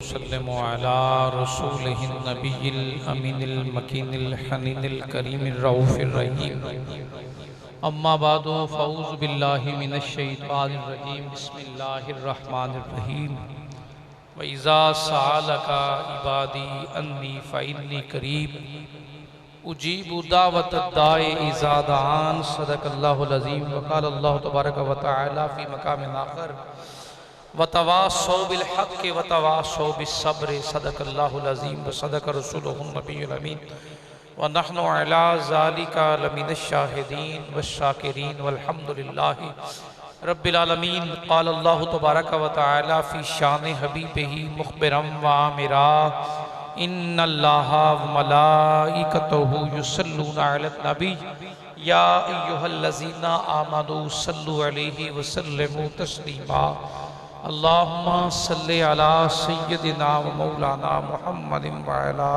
सल्लल्लाहु अला रसूलिहिन नबिय्यिल अमीनिल मकीनिल हनीनिल करीमिर रऊफिर रहीम। अम्मा बादु फ़ऊज़ु बिल्लाहि मिनश शैतानिर रजीम। बिस्मिल्लाहिर रहमानिर रहीम। व इज़ा सअलका इबादी अन्नी फ़इन्नी क़रीब उजीबु दावतद दाई इज़ा दआन। सदक़ल्लाहुल अज़ीम। व क़ाला अल्लाहु तबारक व तआला फ़ी मक़ामिन आख़र वतवासौ बिल हक़्क़ि वतवासौ बिस सब्र। सदक़ल्लाहुल अज़ीम व सदक़ रसूलुहुन नबियुल अमीन व नहनु अला ज़ालिका लमिनश शाहिदीन वश्शाकिरीन वल्हम्दुलिल्लाहि रब्बिल आलमीन। क़ाल अल्लाहु तबारक व तआला फ़ी शान हबीबिही मुख़बिरम व आमिरा इन्नल्लाहा व मलाइकतहु युसल्लूना अलन नबी या अय्युहल्लज़ीना आमनू सल्लु अलैहि व सल्लिमू तस्लीमा। अल्लाहुम्मा सल्लि अला सय्यदिना व मौलाना मुहम्मदिन व अला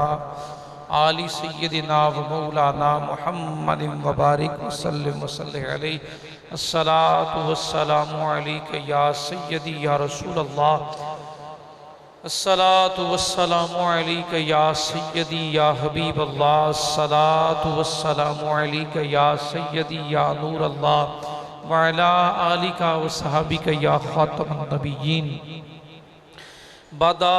आलि सय्यदिना व मौलाना मुहम्मदिन व बारिक व सल्लिम व सल्लि अलैहि। अस्सलातु वस्सलामु अलैका या सय्यदी या रसूल अल्लाह। अस्सलातु वस्सलामु अलैका या सय्यदी या हबीब अल्लाह। अस्सलातु वस्सलामु अलैका या सय्यदी या नूर अल्लाह व अला आलिका व सहाबिका या खातमुन नबिय्यीन। बादा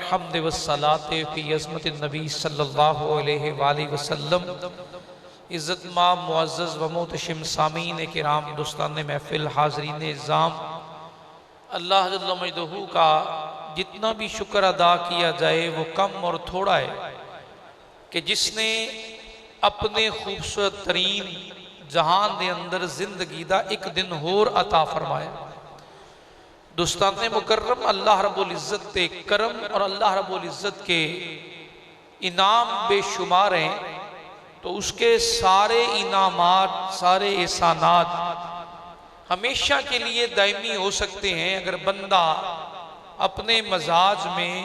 हम्द व सलाते फी अज़मतिन नबी सल्लल्लाहु अलैहि वसल्लम। इज़्ज़त मां मुअज़्ज़ज़ व मोहतशिम सामीन किराम, दोस्तान महफिल, हाज़रीन इज़्ज़ाम, अल्लाह जल्ल मजदहू का जितना भी शुक्र अदा किया जाए वो कम और थोड़ा है कि जिसने अपने खूबसूरत तरीन जहान के अंदर जिंदगी का एक दिन होर अता फरमाया। दोस्तान मुकर्रम, अल्लाह रब्बुल इज़्ज़त के करम और अल्लाह रब्बुल इज़्ज़त के इनाम बेशुमार हैं, तो उसके सारे इनामात, सारे एहसानात हमेशा के लिए दायमी हो सकते हैं अगर बंदा अपने मजाज में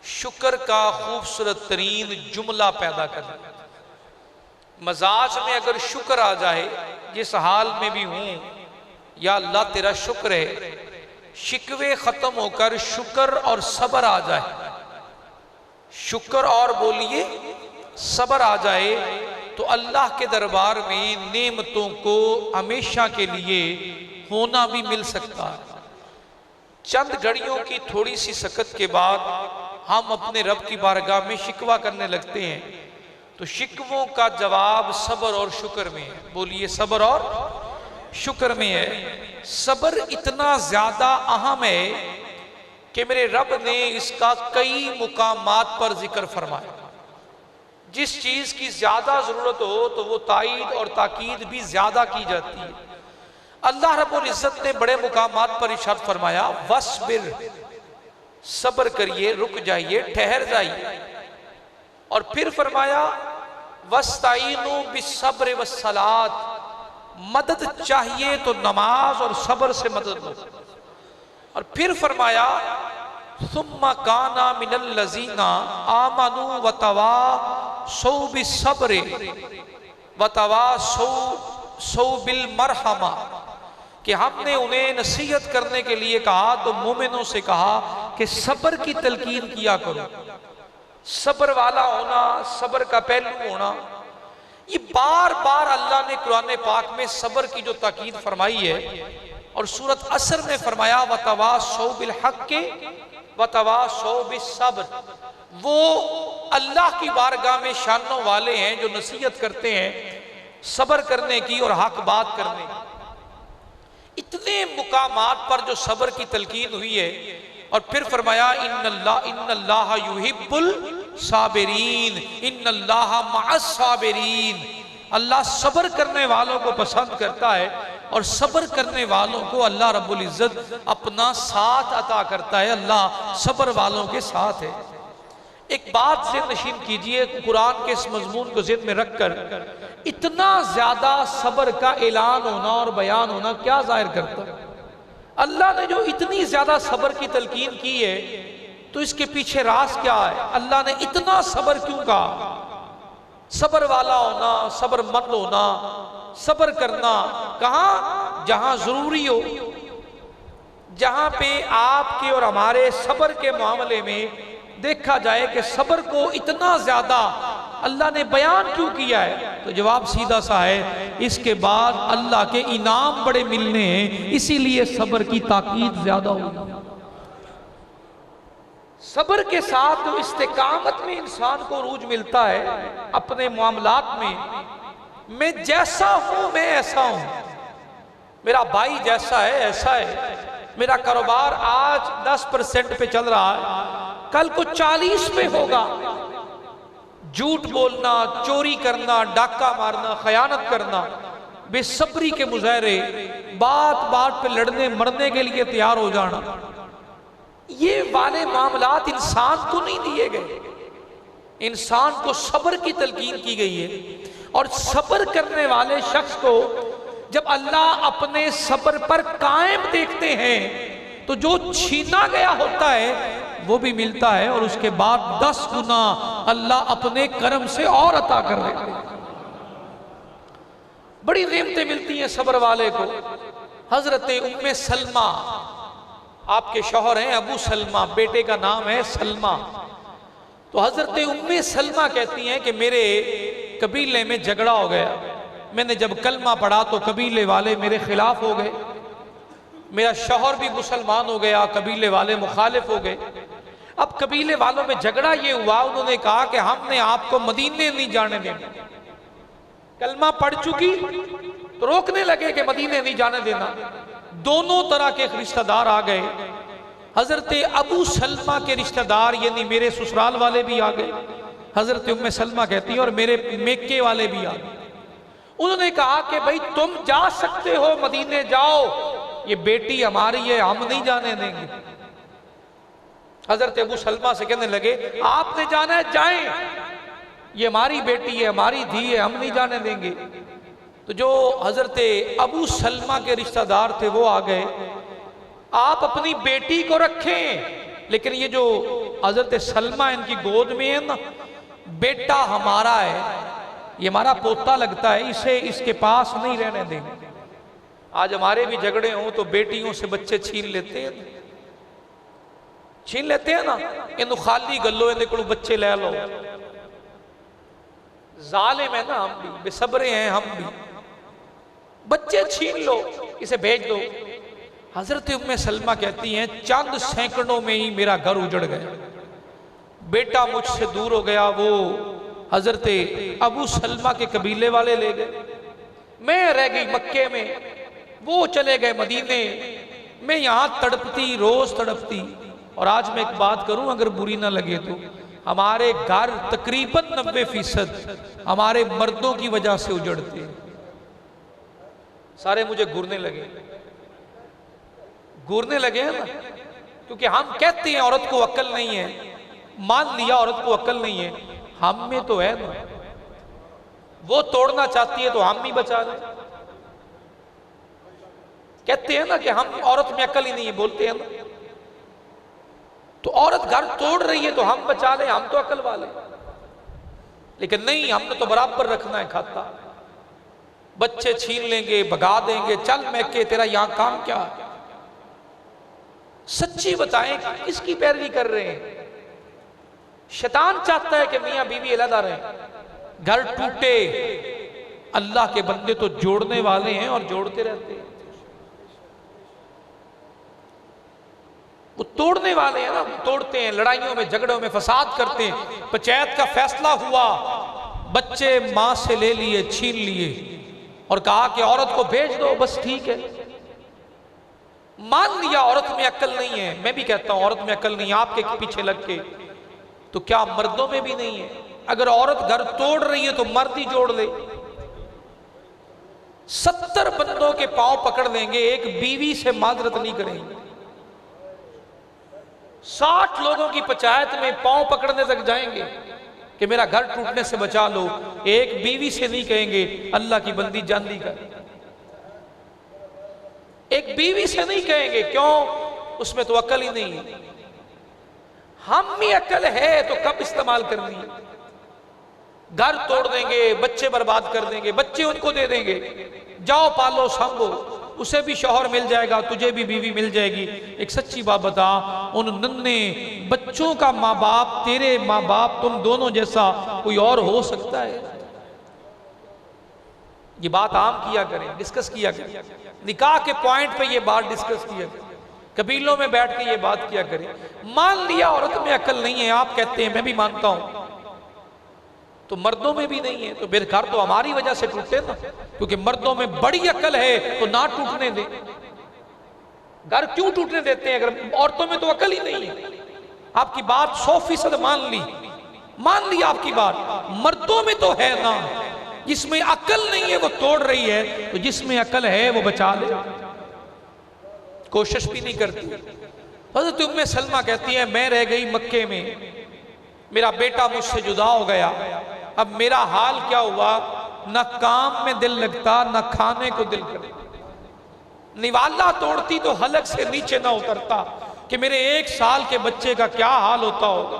शुक्र का खूबसूरत तरीन जुमला पैदा कर ले। मजाज में अगर शुक्र आ जाए, जिस हाल में भी हूं या अल्लाह तेरा शुक्र है, शिकवे खत्म होकर शुक्र और सब्र आ जाए, शुक्र और बोलिए सब्र आ जाए, तो अल्लाह के दरबार में नेमतों को हमेशा के लिए होना भी मिल सकता है। चंद घड़ियों की थोड़ी सी सकत के बाद हम अपने रब की बारगाह में शिकवा करने लगते हैं, तो शिकवों का जवाब सब्र और शुक्र में है। बोलिए सब्र और शुक्र में है। सब्र इतना ज्यादा अहम है कि मेरे रब ने इसका कई मुकामात पर जिक्र फरमाया। जिस चीज की ज्यादा जरूरत हो तो वो ताईद और ताकीद भी ज्यादा की जाती है। अल्लाह रब्बुल इज़्ज़त ने बड़े मुकामात पर इरशाद फरमाया, वस्बिर, सब्र करिए, रुक जाइए, ठहर जाइए। और फिर फरमाया वस्ताइनु बिस्सब्र वस्सलात, मदद चाहिए तो नमाज और सब्र से मदद लो। और फिर फरमाया सुम्मा काना मिनल लज़ीना आमनू वतवासौ बिस्सब्र वतवासौ बिल मरहमा, कि हमने उन्हें नसीहत करने के लिए कहा तो मोमिनों से कहा कि सब्र की तलकीन किया करो। सब्र वाला होना, सब्र का पहलू होना, ये बार बार अल्लाह ने कुरान पाक में सब्र की जो ताकीद फरमाई है, और सूरत असर में फरमाया वतवासौ बिल हक़्क़ि वतवासौ बिस सब्र। वो अल्लाह की बारगाह में शानों वाले हैं जो नसीहत करते हैं सब्र करने की और हक बात करने की। इतने मुकामात पर जो सब्र की तलकीन हुई है। और फिर फरमाया इन्नल्लाह युहिब्बुल साबिरीन इन्नल्लाह मअस साबिरीन, अल्लाह सब्र करने वालों को पसंद करता है और सब्र करने वालों को अल्लाह रब्बुल इज़्ज़त अपना साथ अता करता है। अल्लाह सब्र वालों के साथ है। एक बात से नशीन कीजिए, कुरान के इस मजमून को ज़िद में रखकर इतना ज्यादा सब्र का ऐलान होना और बयान होना क्या जाहिर करता है? अल्लाह ने जो इतनी ज्यादा सब्र की तलकीन की है तो इसके पीछे राज क्या है? अल्लाह ने इतना सब्र क्यों कहा? सब्र वाला होना, सब्र मंद होना, सब्र करना कहां? जहां जरूरी हो, जहां पे आपके और हमारे सब्र के मामले में देखा जाए कि सब्र को इतना ज्यादा अल्लाह ने बयान क्यों किया है, तो जवाब सीधा सा है, इसके बाद अल्लाह के इनाम बड़े मिलने हैं, इसीलिए सब्र की ताकीद ज्यादा होगी। सब्र के साथ जो इस्तिकामत में इंसान को रूज मिलता है अपने मामलात में, मैं जैसा हूं मैं ऐसा हूं, मेरा भाई जैसा है ऐसा है, मेरा कारोबार आज 10% पे चल रहा है, कल को 40 पे होगा। झूठ बोलना, चोरी करना, डाका मारना, खयानत करना, बेसब्री के मुजाहरे, बात बात पे लड़ने मरने के लिए तैयार हो जाना, ये वाले मामलात इंसान को नहीं दिए गए। इंसान को सब्र की तलकीन की गई है। और सब्र करने वाले शख्स को जब अल्लाह अपने सब्र पर कायम देखते हैं तो जो छीना गया होता है वो भी मिलता है, और उसके बाद 10 गुना अल्लाह अपने करम से और अता कर देते हैं। बड़ी नेमतें मिलती हैं सब्र वाले को। हजरत उम्मे सलमा, आपके शौहर हैं अबू सलमा, बेटे का नाम है सलमा। तो हजरत उम्मे सलमा कहती हैं कि मेरे कबीले में झगड़ा हो गया, मैंने जब कलमा पढ़ा तो कबीले वाले मेरे खिलाफ हो गए, मेरा शौहर भी मुसलमान हो गया, कबीले वाले मुखालिफ हो गए। अब कबीले वालों में झगड़ा ये हुआ, उन्होंने कहा कि हमने आपको मदीने नहीं जाने देना। कलमा पढ़ चुकी तो रोकने लगे कि मदीने नहीं जाने देना। दोनों तरह के रिश्तेदार आ गए। हजरत अबू सलमा के रिश्तेदार यानी मेरे ससुराल वाले भी आ गए। हजरत उम्मे सलमा कहती है और मेरे मेके वाले भी आ गए। उन्होंने कहा कि भाई तुम जा सकते हो, मदीने जाओ, ये बेटी हमारी है, हम नहीं जाने देंगे। हजरत अबू सलमा से कहने लगे आपने जाना है जाएं, ये हमारी बेटी है, हमारी धी है, हम नहीं जाने देंगे। तो जो हजरत अबू सलमा के रिश्तेदार थे वो आ गए, आप अपनी बेटी को रखें, लेकिन ये जो हजरत सलमा इनकी गोद में है ना, बेटा हमारा है, ये हमारा पोता लगता है, इसे इसके पास नहीं रहने देंगे। आज हमारे भी झगड़े हों तो बेटियों से बच्चे छीन लेते हैं, छीन लेते हैं ना, इन खाली गलो इन को बच्चे ले लो। जालिम है ना, हम भी बेसब्रे हैं, हम भी बच्चे छीन लो, इसे भेज दो। हजरत उम्मे सलमा कहती हैं चंद सैकड़ों में ही मेरा घर उजड़ गया, बेटा मुझसे दूर हो गया। वो हजरत अबू सलमा के कबीले वाले ले गए, मैं रह गई मक्के में, वो चले गए मदीने, मैं यहां तड़पती, रोज तड़पती। और आज मैं एक बात करूं, अगर बुरी ना लगे तो, हमारे घर तकरीबन 90% हमारे मर्दों की वजह से उजड़ते हैं। सारे मुझे घूरने लगे हैं ना, क्योंकि हम कहते हैं औरत को अक्ल नहीं है, मान लिया औरत को अक्ल नहीं है, हम में तो है ना। वो तोड़ना चाहती है तो हम ही बचा लें। कहते हैं ना कि हम औरत में अक्ल ही नहीं है, बोलते हैं ना। तो औरत घर तोड़ रही है तो हम बचा लें, हम तो अक्ल वाले। लेकिन नहीं, हमने तो बराबर रखना है खाता। बच्चे छीन लेंगे, भगा देंगे, चल मैके तेरा यहां काम क्या। सच्ची बताएं किसकी पैरवी कर रहे हैं? शैतान चाहता है कि मियां बीवी अलग रहे, घर टूटे। अल्लाह के बंदे तो जोड़ने वाले हैं और जोड़ते रहते हैं। वो तोड़ने वाले हैं ना, तोड़ते हैं, लड़ाइयों में झगड़ों में फसाद करते हैं। पंचायत का फैसला हुआ, बच्चे मां से ले लिए, छीन लिए और कहा कि औरत को भेज दो, बस ठीक है। मान लिया औरत में अक्ल नहीं है। मैं भी कहता हूं औरत में अक्ल नहीं है, आपके पीछे लग के, तो क्या मर्दों में भी नहीं है? अगर औरत घर तोड़ रही है तो मर्द ही जोड़ ले। 70 बंदों के पांव पकड़ लेंगे, एक बीवी से माजरत नहीं करेंगे। 60 लोगों की पंचायत में पांव पकड़ने तक जाएंगे कि मेरा घर टूटने से बचा लो, एक बीवी से नहीं कहेंगे अल्लाह की बंदी जान कर। एक बीवी से नहीं कहेंगे, क्यों? उसमें तो अकल ही नहीं है। हम में अकल है तो कब इस्तेमाल करनी है? घर तोड़ देंगे, बच्चे बर्बाद कर देंगे, बच्चे उनको दे देंगे, जाओ पालो संभो, उसे भी शौहर मिल जाएगा, तुझे भी बीवी मिल जाएगी। एक सच्ची बात बता, उन नन्हे बच्चों का माँ बाप, तेरे माँ बाप, तुम दोनों जैसा कोई और हो सकता है? ये बात आम किया करें, डिस्कस किया करें, निकाह के पॉइंट पे ये बात डिस्कस किया करें, कबीलों में बैठ के ये बात किया करें। मान लिया औरत में अकल नहीं है, आप कहते हैं, मैं भी मानता हूं, तो मर्दों में भी नहीं है, तो फिर घर तो हमारी वजह से टूटे ना, क्योंकि मर्दों में बड़ी अकल है तो ना टूटने दे। घर क्यों टूटने देते हैं अगर औरतों में तो अकल ही नहीं है? आपकी बात 100% मान ली आपकी बात, मर्दों में तो है ना। जिसमें अकल नहीं है वो तोड़ रही है, तो जिसमें अकल है वो बचा ले, कोशिश भी नहीं करती। हज़रत उम्मे सलमा कहती है, मैं रह गई मक्के में, मेरा बेटा मुझसे जुदा हो गया, अब मेरा हाल क्या हुआ? न काम में दिल लगता, न खाने को दिल करता। निवाला तोड़ती तो हलक से नीचे ना उतरता कि मेरे 1 साल के बच्चे का क्या हाल होता होगा।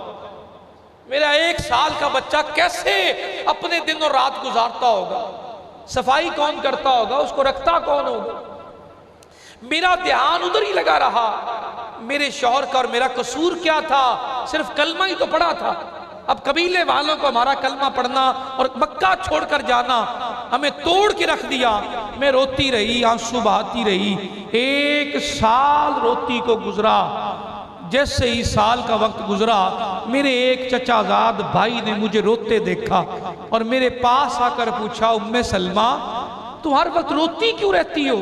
मेरा 1 साल का बच्चा कैसे अपने दिन और रात गुजारता होगा, सफाई कौन करता होगा, उसको रखता कौन होगा। मेरा ध्यान उधर ही लगा रहा, मेरे शौहर का और मेरा कसूर क्या था? सिर्फ कलमा ही तो पढ़ा था। अब कबीले वालों को हमारा कलमा पढ़ना और मक्का छोड़कर जाना हमें तोड़ के रख दिया। मैं रोती रही, आंसू बहाती रही, 1 साल रोती को गुजरा। जैसे ही साल का वक्त गुजरा, मेरे एक चचाजाद भाई ने मुझे रोते देखा और मेरे पास आकर पूछा, उम्मे सलमा तुम हर वक्त रोती क्यों रहती हो,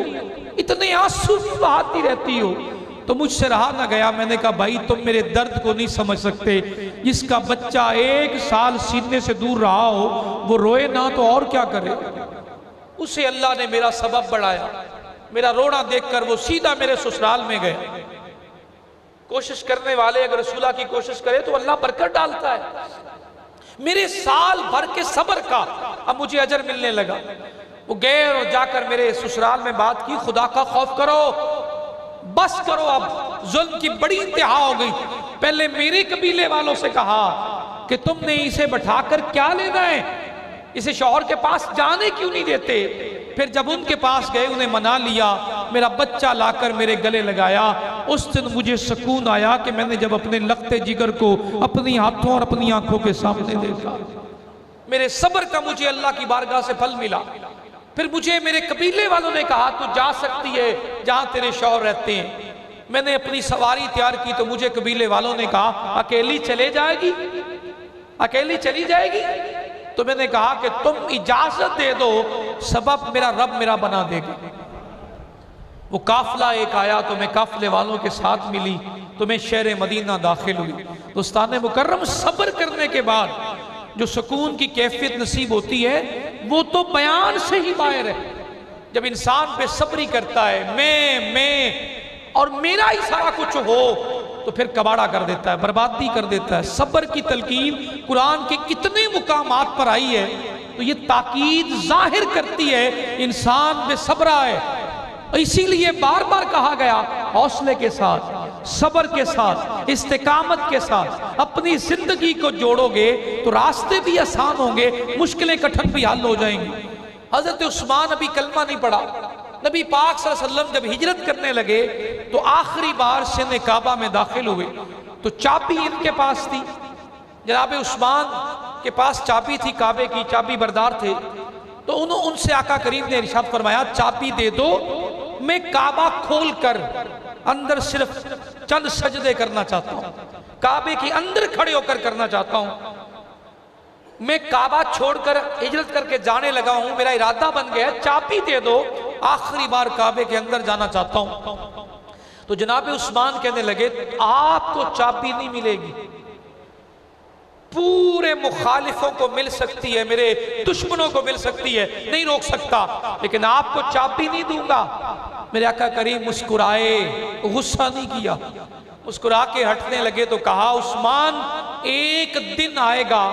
इतने आंसू बहाती रहती हो? तो मुझसे रहा ना गया, मैंने कहा भाई तुम मेरे दर्द को नहीं समझ सकते। जिसका बच्चा 1 साल सीने से दूर रहा हो वो रोए ना तो और क्या करे। उसे अल्लाह ने मेरा सबब बढ़ाया, मेरा रोना देखकर वो सीधा मेरे ससुराल में गए। कोशिश करने वाले अगर रसूला की कोशिश करे तो अल्लाह बरकत डालता है। मेरे साल भर के सब्र का अब मुझे अजर मिलने लगा। वो गए और जाकर मेरे ससुराल में बात की, खुदा का खौफ करो, बस करो, अब जुल्म की बड़ी इंतहा हो गई। पहले मेरे कबीले वालों से कहा कि तुमने इसे बैठाकर क्या लेना है, इसे शौहर के पास जाने क्यों नहीं देते। फिर जब उनके पास गए, उन्हें मना लिया, मेरा बच्चा लाकर मेरे गले लगाया। उस दिन मुझे सुकून आया कि मैंने जब अपने लखते जिगर को अपनी हाथों और अपनी आंखों के सामने देखा, मेरे सब्र का मुझे अल्लाह की बारगाह से फल मिला। फिर मुझे मेरे कबीले वालों ने कहा तू जा सकती है जहां तेरे शौहर रहते हैं। मैंने अपनी सवारी तैयार की तो मुझे कबीले वालों ने कहा अकेली चले जाएगी, अकेली चली जाएगी। तो मैंने कहा कि तुम इजाजत दे दो, सबब मेरा रब मेरा बना देगा। वो काफिला एक आया तो मैं काफिले वालों के साथ मिली तो मैं शहर मदीना दाखिल हुई। दोस्तान मुकर्रम, सब्र करने के बाद जो सुकून की कैफियत नसीब होती है वो तो बयान से ही बाहर है। जब इंसान बेसब्री करता है, मैं और मेरा ही सारा कुछ हो, तो फिर कबाड़ा कर देता है, बर्बादी कर देता है। सब्र की तलकीन कुरान के कितने मुकामात पर आई है, तो ये ताकीद जाहिर करती है इंसान बेसब्रा है। इसीलिए बार बार कहा गया हौसले के साथ, सब्र के साथ, इस्तिकामत के साथ अपनी जिंदगी को जोड़ोगे तो रास्ते भी आसान होंगे, मुश्किलें कठिन भी हल हो जाएंगी। हजरत उस्मान अभी कलमा नहीं पढ़ा, नबी पाक सल्लल्लाहु अलैहि वसल्लम जब हिजरत करने लगे तो आखिरी बार सिने काबा में दाखिल हुए तो चाबी इनके पास थी, जनाब उस्मान के पास चाबी थी, काबे की चाबी बरदार थे। तो उनसे आका करीम ने इरशाद फरमाया चाबी दे दो, मैं काबा खोल कर अंदर सिर्फ चंद सजदे करना चाहता हूं, काबे के अंदर खड़े होकर करना चाहता हूं। मैं काबा छोड़कर हिजरत करके जाने लगा हूं, मेरा इरादा बन गया, चाबी दे दो, आखिरी बार काबे के अंदर जाना चाहता हूं। तो जनाब उस्मान कहने लगे आपको चाबी नहीं मिलेगी, पूरे मुखालिफों को मिल सकती है, मेरे दुश्मनों को मिल सकती है, नहीं रोक सकता, लेकिन आपको चाबी नहीं दूंगा। मेरे आका करीम मुस्कुराए, गुस्सा नहीं किया, मुस्कुरा के हटने लगे तो कहा, उस्मान एक दिन आएगा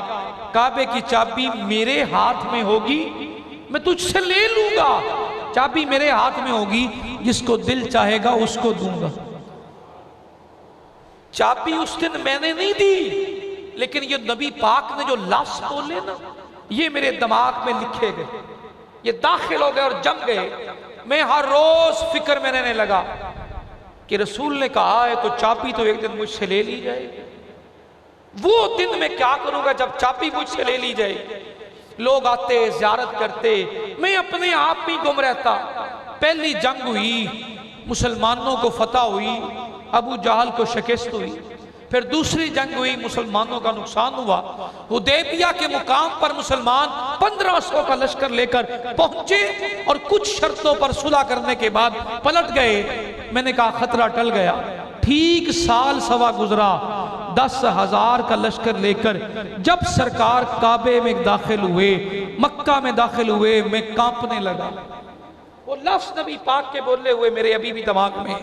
काबे की चाबी मेरे हाथ में होगी, मैं तुझसे ले लूंगा, चाबी मेरे हाथ में होगी, जिसको दिल चाहेगा उसको दूंगा। चाबी उस दिन मैंने नहीं दी, लेकिन ये नबी पाक ने जो लफ्ज़ बोले ना, ये मेरे दिमाग में लिखे गए, ये दाखिल हो गए और जम गए। मैं हर रोज फिक्र में रहने लगा कि रसूल ने कहा है तो चाबी तो एक दिन मुझसे ले ली जाए। वो दिन मैं क्या करूंगा जब चाबी मुझसे ले ली जाए। लोग आते, ज़ियारत करते, मैं अपने आप में गुम रहता। पहली जंग हुई, मुसलमानों को फतह हुई, अबू जहल को शिकस्त हुई। फिर दूसरी जंग हुई, मुसलमानों का नुकसान हुआ। हुदैबिया के मुकाम पर मुसलमान 1500 का लश्कर लेकर पहुंचे और कुछ शर्तों पर सुलह करने के बाद पलट गए। मैंने कहा खतरा टल गया। ठीक साल सवा गुजरा, 10,000 का लश्कर लेकर जब सरकार काबे में दाखिल हुए, मक्का में दाखिल हुए, मैं कांपने लगा। वो लफ्ज़ नबी पाक के बोले हुए मेरे अभी भी दिमाग में है,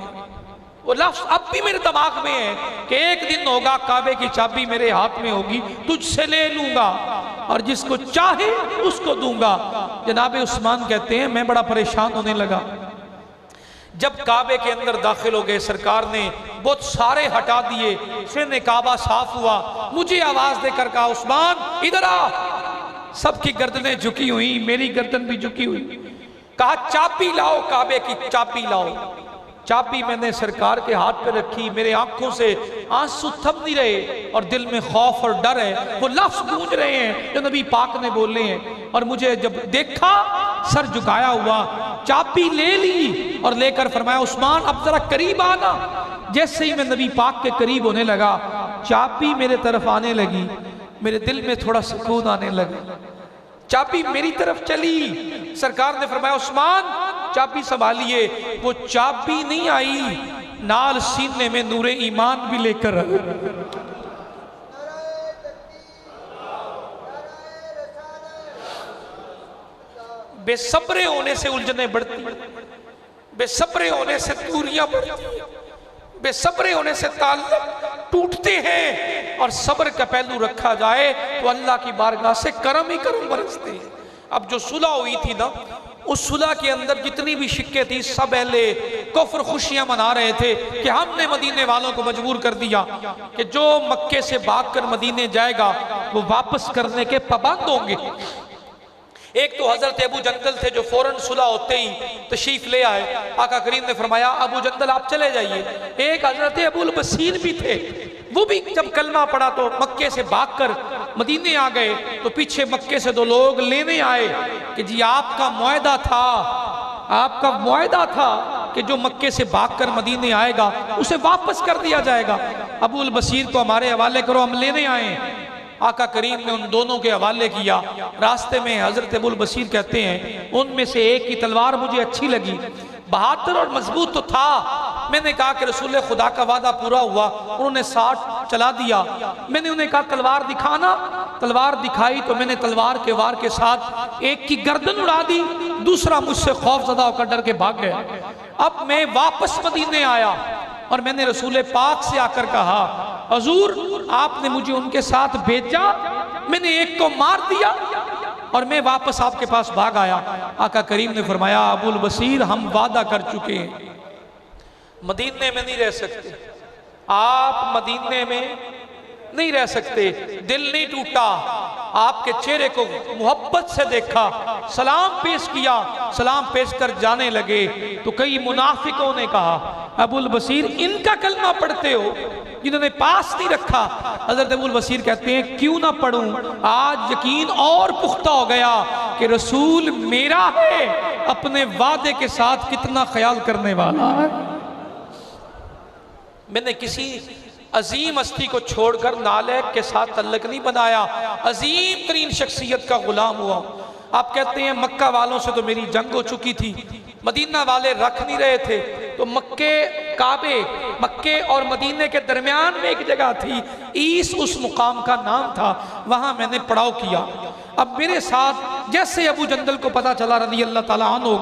वो लफ्ज़ अब भी मेरे दिमाग में है कि एक दिन होगा काबे की चाबी मेरे हाथ में होगी, तुझसे ले लूंगा और जिसको चाहे उसको दूंगा। जनाब उस्मान कहते हैं मैं बड़ा परेशान होने लगा। जब काबे के अंदर दाखिल हो गए, सरकार ने बहुत सारे हटा दिए, से काबा साफ हुआ, मुझे आवाज देकर कहा, उस्मान इधर आ। सबकी गर्दनें झुकी हुई, मेरी गर्दन भी झुकी हुई। कहा चाबी लाओ, काबे की चाबी लाओ। चाबी मैंने सरकार के हाथ पे रखी, मेरे आंखों से आंसू थम नहीं रहे और दिल में खौफ और डर है। वो लफ्ज़ गूंज रहे हैं जो नबी पाक ने बोले हैं। और मुझे जब देखा, सर झुकाया हुआ, चाबी ले ली और लेकर फरमाया, उस्मान अब जरा करीब आना। जैसे ही मैं नबी पाक के करीब होने लगा, चाबी मेरे तरफ आने लगी, मेरे दिल में थोड़ा सुकून आने लगा। चाबी मेरी तरफ चली। सरकार ने फरमाया, उस्मान चाबी संभालिए। वो चाबी नहीं आई, नाल सीने में नूरे ईमान भी लेकर आई। बेसब्रे होने से उलझने बढ़ती, बेसब्रे होने से दूरियां बढ़ती, बेसब्रे होने से ताल्लुक टूटते हैं। और सब्र का पहलू रखा जाए तो अल्लाह की बारगाह से करम ही करम बरसते हैं। अब जो सुलह हुई थी ना, उस सुलह के अंदर जितनी भी शिक्के थी, सब अहले कुफ्र खुशियां मना रहे थे कि हमने मदीने वालों को मजबूर कर दिया कि जो मक्के से भागकर मदीने जाएगा वो वापस करने के पाबंद होंगे। एक तो हजरत अबू जंदल थे जो फौरन सुलह होते ही तशरीफ ले आए। आका करीम ने फरमाया, अबू जंदल आप चले जाइए। एक हजरत अबूल बसीर भी थे, वो भी जब कलमा पड़ा तो मक्के से भागकर मदीने आ गए। तो पीछे मक्के से 2 लोग लेने आए कि जी आपका मुआहदा था, आपका मुआहदा था कि जो मक्के से भागकर मदीने आएगा उसे वापस कर दिया जाएगा। अबूल बसीर को हमारे हवाले करो, हम लेने आए। आका करीम ने उन दोनों के हवाले किया। रास्ते में हजरत अबूल बसीर कहते हैं, उनमें से एक की तलवार मुझे अच्छी लगी, बहादुर और मजबूत तो था। मैंने कहा कि रसूल खुदा का वादा पूरा हुआ। उन्होंने 60 चला दिया। मैंने उन्हें कहा तलवार दिखाना। तलवार दिखाई तो मैंने तलवार के वार के साथ एक की गर्दन उड़ा दी, दूसरा मुझसे खौफजदा होकर डर के भाग गया। अब मैं वापस मदीने आया और मैंने रसूल पाक से आकर कहा, हजूर आपने मुझे उनके साथ भेजा, मैंने एक को मार दिया और मैं वापस आपके पास भाग आया। आका करीम ने फरमाया, अबूल बसीर हम वादा कर चुके हैं, मदीने में नहीं रह सकते, आप मदीने में नहीं रह सकते। दिल नहीं टूटा, आपके चेहरे को मोहब्बत से देखा, सलाम पेश किया। सलाम पेश कर जाने लगे तो कई मुनाफिकों ने कहा, अबूल बसीर इनका कलमा पढ़ते हो जिन्होंने पास नहीं रखा। हजरत अबूल बसीर कहते हैं, क्यों ना पढ़ूं, आज यकीन और पुख्ता हो गया कि रसूल मेरा है, अपने वादे के साथ कितना ख्याल करने वाला है। मैंने किसी अजीम हस्ती को छोड़कर नालैक के साथ तल्लक नहीं बनाया, अजीम तरीन शख्सियत का गुलाम हुआ। आप कहते हैं मक्का वालों से तो मेरी जंग हो चुकी थी, मदीना वाले रख नहीं रहे थे, तो मक्के काबे मक्के और मदीने के दरमियान में एक जगह थी, ईस उस मुकाम का नाम था, वहां मैंने पड़ाव किया। अब मेरे साथ जैसे अबू जंदल को पता चला रज़ी अल्लाह ताला अन्हु,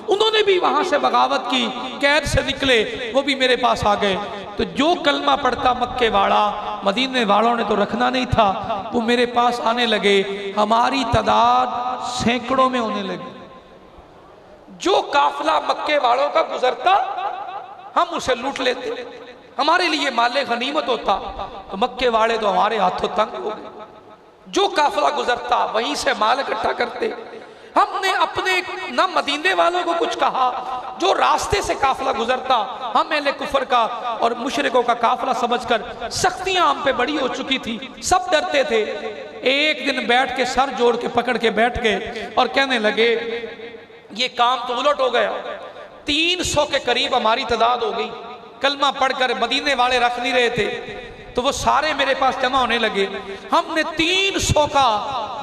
उन्होंने भी वहां से बगावत की, कैद से निकले, वो भी मेरे पास आ गए। तो जो कलमा पढ़ता मक्के वाला, मदीने वालों ने तो रखना नहीं था, वो मेरे पास आने लगे। हमारी तादाद सैकड़ों में होने लगी। जो काफिला मक्के वालों का गुजरता हम उसे लूट लेते, हमारे लिए माले गनीमत होता। तो मक्के वाले तो हमारे हाथों तंग हो गए। जो काफिला गुजरता वहीं से माल इकट्ठा करते। हमने अपने न मदीने वालों को कुछ कहा, जो रास्ते से काफिला गुजरता हम अहले कुफर का और मुशरिकों का काफिला समझकर सख्तियां हम पे बड़ी हो चुकी थी, सब डरते थे। एक दिन बैठ के सर जोड़ के पकड़ के बैठ गए और कहने लगे ये काम तो उलट हो गया। 300 के करीब हमारी तादाद हो गई, कलमा पढ़कर मदीने वाले रख नहीं रहे थे, तो वो सारे मेरे पास जमा होने लगे। हमने 300 का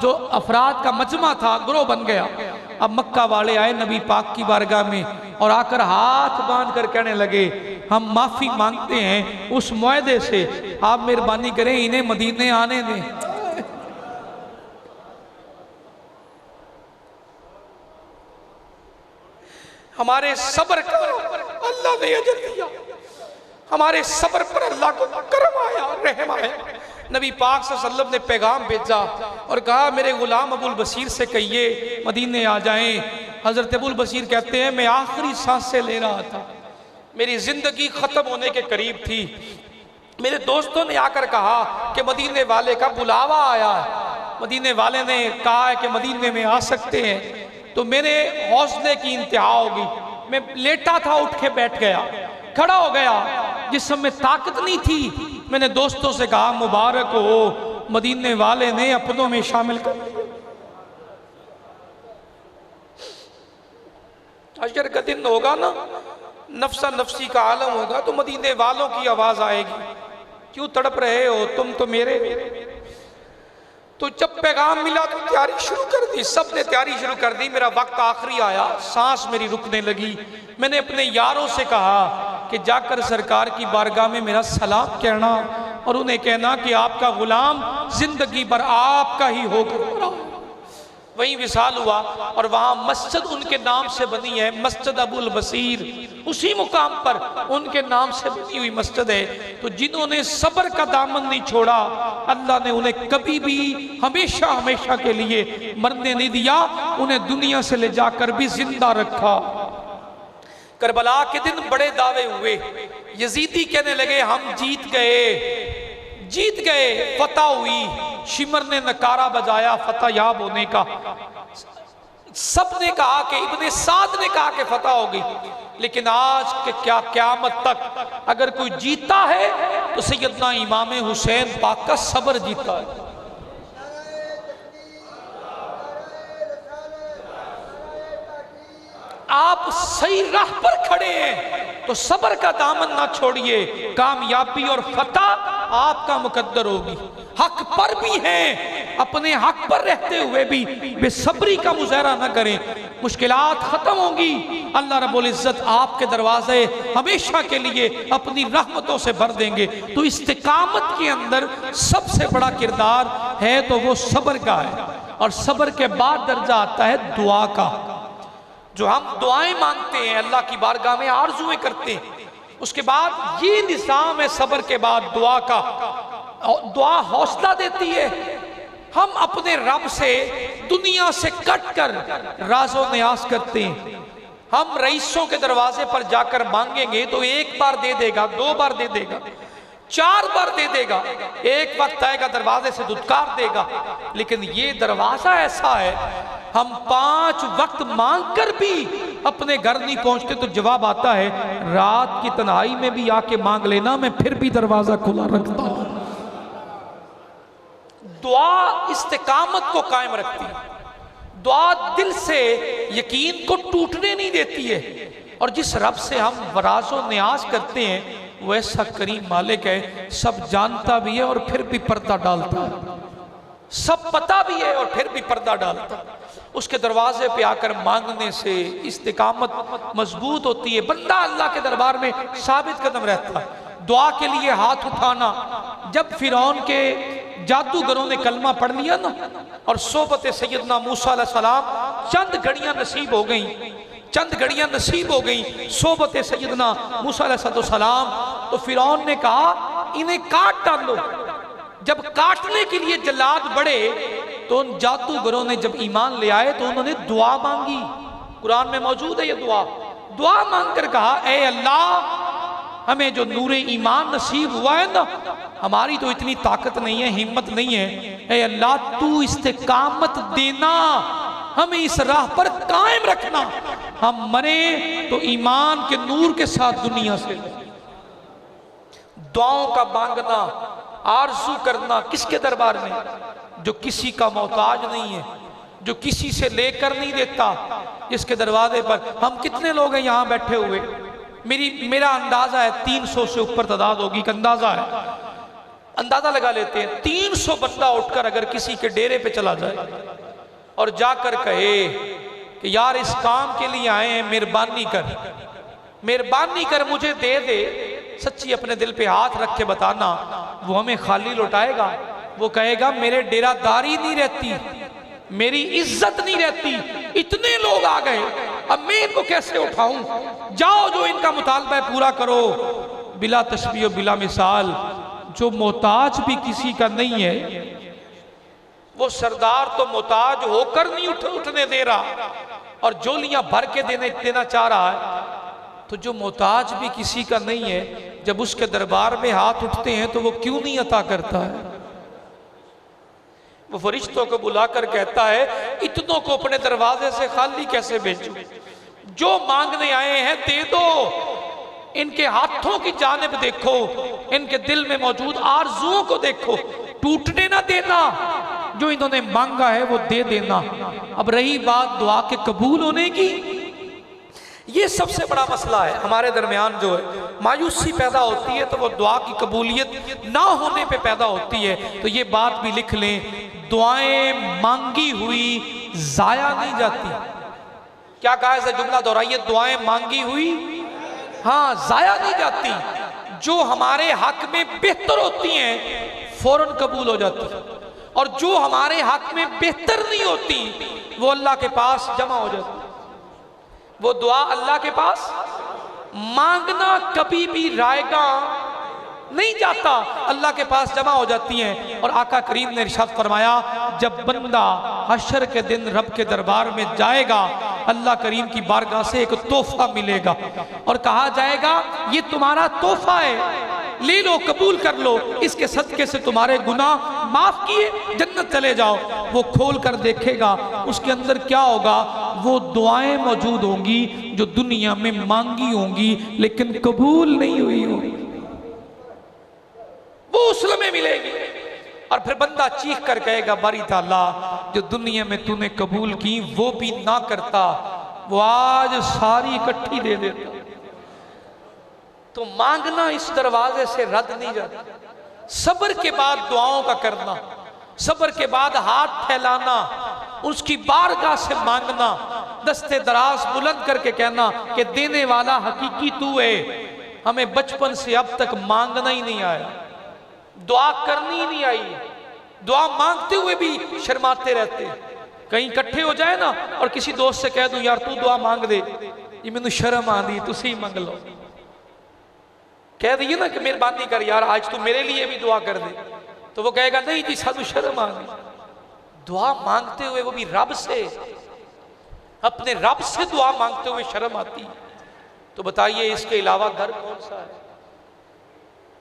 जो अफराद का मजमा था, ग्रोह बन गया। अब मक्का वाले आए नबी पाक की बारगाह में और आकर हाथ बांध कर कहने लगे हम माफी मांगते हैं उस मुआहदे से, आप मेहरबानी करें इन्हें मदीने आने दें। हमारे सब्र का अल्लाह ने अजर दिया, हमारे सब्र पर अल्लाह को करम आया, रहम आया। नबी पाक सल्लल्लाहु अलैहि वसल्लम ने पैगाम भेजा और कहा मेरे गुलाम अबुल बसीर से कहिए मदीने आ जाएं। हजरत अबुल बसीर कहते हैं मैं आखिरी सांसें ले रहा था, मेरी जिंदगी खत्म होने के करीब थी। मेरे दोस्तों ने आकर कहा कि मदीने वाले का बुलावा आया है, मदीने वाले ने कहा है कि मदीने में आ सकते हैं। तो मेरे हौसले की इंतहा होगी, मैं लेटा था उठ के बैठ गया, खड़ा हो गया, जिसम में ताकत नहीं थी। मैंने दोस्तों से कहा मुबारक हो, मदीने वाले ने अपनों में शामिल कर लिया। अशर का दिन होगा ना, नफ्सा नफ्सी का आलम होगा, तो मदीने वालों की आवाज आएगी क्यों तड़प रहे हो तुम तो मेरे। तो जब पैगाम मिला तो तैयारी शुरू कर दी, सब ने तैयारी शुरू कर दी। मेरा वक्त आखिरी आया, सांस मेरी रुकने लगी। मैंने अपने यारों से कहा कि जाकर सरकार की बारगाह में मेरा सलाम कहना और उन्हें कहना कि आपका गुलाम जिंदगी भर आपका ही होकर। वहीं विसाल हुआ और वहां मस्जिद उनके नाम से बनी है, मस्जिद अबुल बसीर, उसी मुकाम पर उनके नाम से बनी हुई मस्जिद है। तो जिन्होंने सब्र का दामन नहीं छोड़ा, अल्लाह ने उन्हें कभी भी हमेशा हमेशा के लिए मरने नहीं दिया, उन्हें दुनिया से ले जाकर भी जिंदा रखा। करबला के दिन बड़े दावे हुए, यजीदी कहने लगे हम जीत गए, जीत गए, फतह हुई। शिमर ने नकारा बजाया फतह याब होने का। सब ने कहा कि इब्ने साद ने कहा कि फतह होगी, लेकिन आज के क्या क़यामत तक अगर कोई जीता है तो सैयदना इमाम हुसैन पाक का सब्र जीता है। आप सही राह पर खड़े हैं तो सब्र का दामन ना छोड़िए, कामयाबी और फतह आपका मुकद्दर होगी। हक पर भी हैं, अपने हक पर रहते हुए भी बेसब्री का मुजाहरा ना करें, मुश्किलात खत्म होंगी। अल्लाह रब्बुल इज्जत आपके दरवाजे हमेशा के लिए अपनी रहमतों से भर देंगे। तो इस्तिकामत के अंदर सबसे बड़ा किरदार है तो वो सब्र का है, और सब्र के बाद दर्जा आता है दुआ का। जो हम दुआएं मांगते हैं, अल्लाह की बारगाह में आरज़ुएं करते हैं, उसके बाद ये निज़ाम है सब्र के बाद दुआ का। दुआ हौसला देती है। हम अपने रब से दुनिया से कट कर राज़ो न्याज करते हैं। हम रईसों के दरवाजे पर जाकर मांगेंगे तो एक बार दे देगा, 2 बार दे देगा, 4 बार दे देगा, एक वक्त आएगा दरवाजे से दुत्कार देगा। लेकिन ये दरवाजा ऐसा है, हम 5 वक्त मांग कर भी अपने घर नहीं पहुंचते तो जवाब आता है रात की तन्हाई में भी आके मांग लेना, मैं फिर भी दरवाजा खुला रखता हूं। दुआ इस्तिकामत को कायम रखती है, दुआ दिल से यकीन को टूटने नहीं देती है। और जिस रब से हम वराज़ो न्याज करते हैं वो ऐसा करीम मालिक है, सब जानता भी है और फिर भी पर्दा डालता है, सब पता भी है और फिर भी पर्दा डालता है। उसके दरवाजे पे आकर मांगने से इस्तिकामत मजबूत होती है, बंदा अल्लाह के दरबार में साबित कदम रहता है। दुआ के लिए हाथ उठाना, जब फिरौन के जादूगरों ने कलमा पढ़ लिया ना और सोबत सैयदना मूसा अलैहिस्सलाम चंद घड़ियां नसीब हो गई, चंद घड़ियां नसीब हो गई सोबत सैयदना मूसा अलैहिस्सलाम, तो फिरौन ने कहा इन्हें काट डालो। जब काटने के लिए जल्लाद बढ़े तो उन जादूगरों ने जब ईमान ले आए तो उन्होंने दुआ मांगी। कुरान में मौजूद है ये दुआ। दुआ मांगकर कहा, ए अल्लाह, हमें जो नूरे ईमान नसीब हुआ है ना, हमारी तो इतनी ताकत नहीं है, हिम्मत नहीं है, ए अल्लाह तू इस्तिकामत देना, हमें इस राह पर कायम रखना, हम मरे तो ईमान के नूर के साथ दुनिया से। दुआओं का मांगना, आरज़ू करना किसके दरबार में? जो किसी का मोहताज नहीं है, जो किसी से लेकर नहीं देता, जिसके दरवाजे पर। हम कितने लोग हैं यहाँ बैठे हुए? मेरा अंदाजा है 300 से ऊपर तादाद होगी, एक अंदाजा है, अंदाजा लगा लेते हैं। 300 बंदा उठकर अगर किसी के डेरे पे चला जाए और जाकर कहे कि यार इस काम के लिए आए हैं, मेहरबानी कर, मेहरबानी कर मुझे दे दे, सच्ची अपने दिल पे हाथ रख के बताना, वो हमें खाली लौटाएगा। वो कहेगा मेरे डेरादारी नहीं रहती, मेरी इज्जत नहीं रहती, इतने लोग आ गए, अब मैं इनको कैसे उठाऊं? जाओ जो इनका मुतालबा है पूरा करो। बिला तशबीह बिला मिसाल, जो मोहताज भी किसी का नहीं है, वो सरदार तो मोहताज होकर नहीं उठने दे रहा और जोलियां भर के देना चाह रहा है, तो जो मोहताज भी किसी का नहीं है, जब उसके दरबार में हाथ उठते हैं तो वो क्यों नहीं अता करता है? वो फरिश्तों को बुलाकर कहता है इतनों को अपने दरवाजे से खाली कैसे भेजूं? जो मांगने आए हैं दे दो, इनके हाथों की जानिब देखो, इनके दिल में मौजूद आरज़ुओं को देखो, टूटने ना देना, जो इन्होंने मांगा है वो दे देना। अब रही बात दुआ के कबूल होने की, ये सबसे बड़ा मसला है हमारे दरमियान। जो है मायूसी पैदा होती है तो वो दुआ की कबूलियत ना होने पे पैदा होती है। तो ये बात भी लिख लें, दुआएं मांगी हुई जाया नहीं जाती। क्या कहा है जुमला दोहराइए, दुआएं मांगी हुई हाँ जाया नहीं जाती। जो हमारे हक में बेहतर होती हैं फौरन कबूल हो जाती, और जो हमारे हक में बेहतर नहीं होती वो अल्लाह के पास जमा हो जाती। वो दुआ अल्लाह के पास मांगना कभी भी रायगा नहीं जाता, अल्लाह के पास जमा हो जाती हैं। और आका करीम ने इरशाद फरमाया, जब बंदा हशर के दिन रब के दरबार में जाएगा, अल्लाह करीम की बारगाह से एक तोहफा मिलेगा और कहा जाएगा ये तुम्हारा तोहफा है, ले लो, कबूल कर लो, इसके सदके से तुम्हारे गुनाह माफ किए, जन्नत चले जाओ। वो खोल कर देखेगा, उसके अंदर क्या होगा? वो दुआएं मौजूद होंगी जो दुनिया में मांगी होंगी लेकिन कबूल नहीं हुई होंगी, वो उस लम्हे मिलेगी। और फिर बंदा चीख कर कहेगा, बारी ताला जो दुनिया में तूने कबूल की वो भी ना करता, वो आज सारी इकट्ठी दे देता। तो मांगना इस दरवाजे से रद्द नहीं जाता। सब्र के बाद दुआओं का करना, सब्र के बाद हाथ फैलाना, उसकी बारगाह से मांगना, दस्ते दराज बुलंद करके कहना कि देने वाला हकीकी तू है। हमें बचपन से अब तक मांगना ही नहीं आया, दुआ करनी ही नहीं आई, दुआ मांगते हुए भी शर्माते रहते। कहीं इकट्ठे हो जाए ना और किसी दोस्त से कह दूं यार तू दुआ मांग दे, ये मैनू शर्म आती, तुसी मंग लो। कह दिए ना कि मेहरबानी कर यार आज तू मेरे लिए भी दुआ कर दे, तो वो कहेगा नहीं जी सानू शर्म आ गई। दुआ मांगते हुए, वो भी रब से, अपने रब से दुआ मांगते हुए शर्म आती, तो बताइए इसके अलावा दर कौन सा है?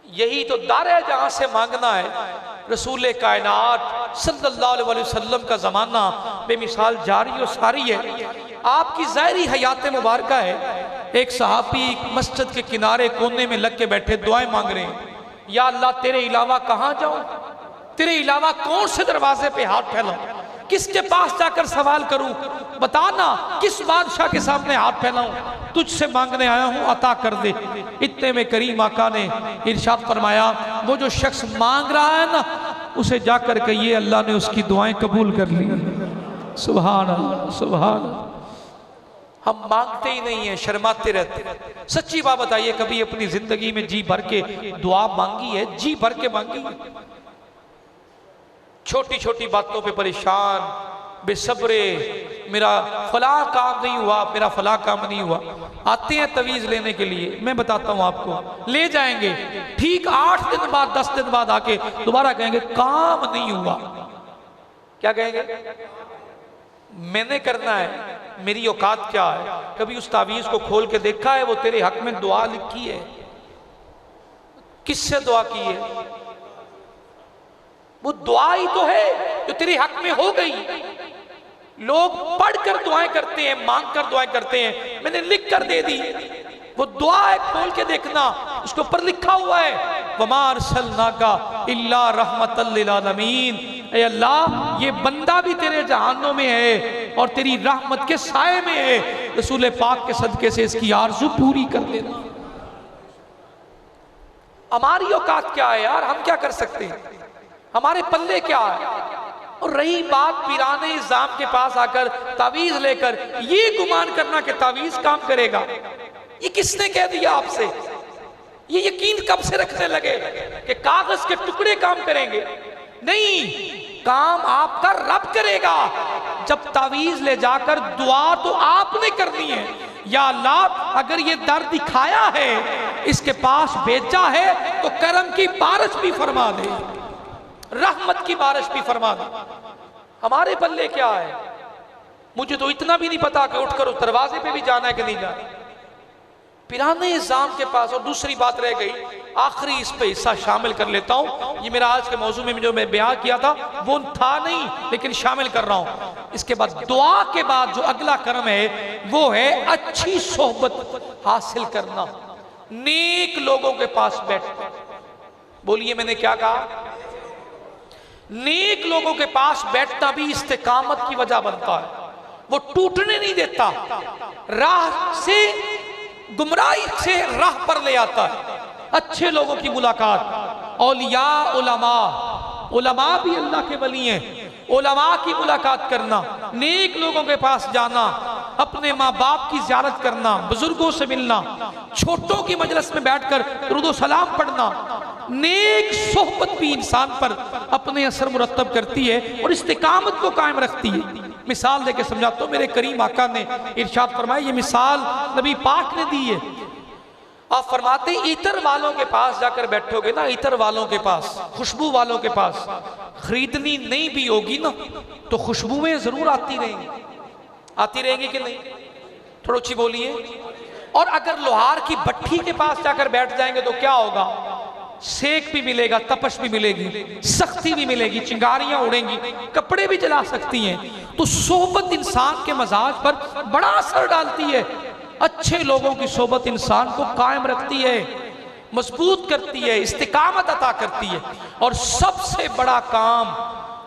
यही तो दर है जहां से मांगना है। रसूल कायनात सल्लल्लाहु अलैहि वसल्लम का जमाना बेमिसाल जारी और सारी है। आपकी ज़ाहिरी हयात मुबारक है। एक सहाबी मस्जिद के किनारे कोने में लग के बैठे दुआएं मांग रहे हैं, या अल्लाह तेरे अलावा कहां जाऊं, तेरे अलावा कौन से दरवाजे पे हाथ फैलाऊं, किसके पास जाकर सवाल करूं, बताना किस बादशाह के सामने हाथ फैलाऊं, तुझसे मांगने आया हूं अता कर दे। इतने में करीम आका ने इरशाद फरमाया, वो जो शख्स मांग रहा है ना उसे जाकर कहिए अल्लाह ने उसकी दुआएं कबूल कर ली। सुभान अल्लाह, सुभान अल्लाह। हम मांगते ही नहीं है, शर्माते रहते हैं। सच्ची बात बताइए, कभी अपनी जिंदगी में जी भर के दुआ मांगी है? जी भर के मांगी है? छोटी छोटी बातों पे परेशान, बेसब्रे, मेरा फला काम नहीं हुआ, मेरा फला काम नहीं हुआ। आते हैं तवीज लेने के लिए, मैं बताता हूं आपको, ले जाएंगे, ठीक 8 दिन बाद 10 दिन बाद आके दोबारा कहेंगे काम नहीं हुआ। क्या कहेंगे? मैंने करना है, मेरी औकात क्या है? कभी उस तावीज को खोल के देखा है? वो तेरे हक में दुआ लिखी है, किससे दुआ की है? वो दुआ ही तो है जो तेरे हक में हो गई। लोग पढ़कर दुआएं करते हैं, मांग कर दुआएं करते हैं, मैंने लिख कर दे दी। वो दुआ है, खोल के देखना, उसके ऊपर लिखा हुआ है वमा अरसलनाका इल्ला रहमतल लिल आलमीन। ऐ अल्लाह, ये बंदा भी तेरे जहानों में है और तेरी रहमत के साए में है। रसूल पाक के सदके से इसकी आरज़ू पूरी कर देना। हमारी औकात क्या है यार? हम क्या कर सकते हैं? हमारे पल्ले क्या है? और रही बात पीराने इज़ाम के पास आकर तावीज लेकर ये गुमान करना कि तावीज काम करेगा, ये किसने कह दिया आपसे? ये यकीन कब से रखने लगे कि कागज के टुकड़े काम करेंगे? नहीं, काम आपका रब करेगा। जब तावीज ले जाकर दुआ तो आपने करनी है, या अल्लाह अगर ये दर दिखाया है, इसके पास भेजा है, तो करम की बारिश भी फरमा दे, रहमत की बारिश भी फरमा दे। हमारे पल्ले क्या है? मुझे तो इतना भी नहीं पता कि उठकर उस दरवाजे पे भी जाना है कि नहीं जाना। पिराने इज़ाम के पास। और दूसरी बात रह गई, आखिरी इस पे हिस्सा शामिल कर लेता हूं। ये मेरा आज के मौजू में जो मैं बयान किया था वो था नहीं, लेकिन शामिल कर रहा हूं। इसके बाद दुआ के बाद जो अगला कर्म है वो है अच्छी सोहबत हासिल करना, नेक लोगों के पास बैठना। बोलिए मैंने क्या कहा? नेक लोगों के पास बैठना भी इस्तिकामत की वजह बनता है। वो टूटने नहीं देता, राह से, गुमराही से राह पर ले आता है। अच्छे लोगों की मुलाकात, औलिया उलमा, उलमा भी अल्लाह के वली हैं, उलमा की मुलाकात करना, नेक लोगों के पास जाना, अपने माँ बाप की ज़ियारत करना, बुजुर्गों से मिलना, छोटों की मजलिस में बैठकर दुरूद व सलाम पढ़ना। नेक सोहबत भी इंसान पर अपने असर मुरत्तब करती है और इस्तिकामत को कायम रखती है। मिसाल देके समझाता हूं, मेरे करीम आका ने इरशाद फरमाया, ये मिसाल नबी पाक ने दी है। आप फरमाते इतर वालों के पास जाकर बैठोगे ना, इतर वालों के पास, खुशबू वालों के पास, खरीदनी नहीं भी होगी ना तो खुशबुएं जरूर आती रहेंगी। आती रहेंगी कि नहीं? थोड़ा ऊंची बोलिए। और अगर लोहार की भट्ठी के पास जाकर बैठ जाएंगे तो क्या होगा? सेक भी मिलेगा, तपश भी मिलेगी, सख्ती भी मिलेगी, चिंगारियां उड़ेंगी, कपड़े भी जला सकती हैं। तो सोहबत इंसान के मजाज पर बड़ा असर डालती है। अच्छे लोगों की सोहबत इंसान को कायम रखती है, मजबूत करती है, इस्तिकामत अता करती है। और सबसे बड़ा काम,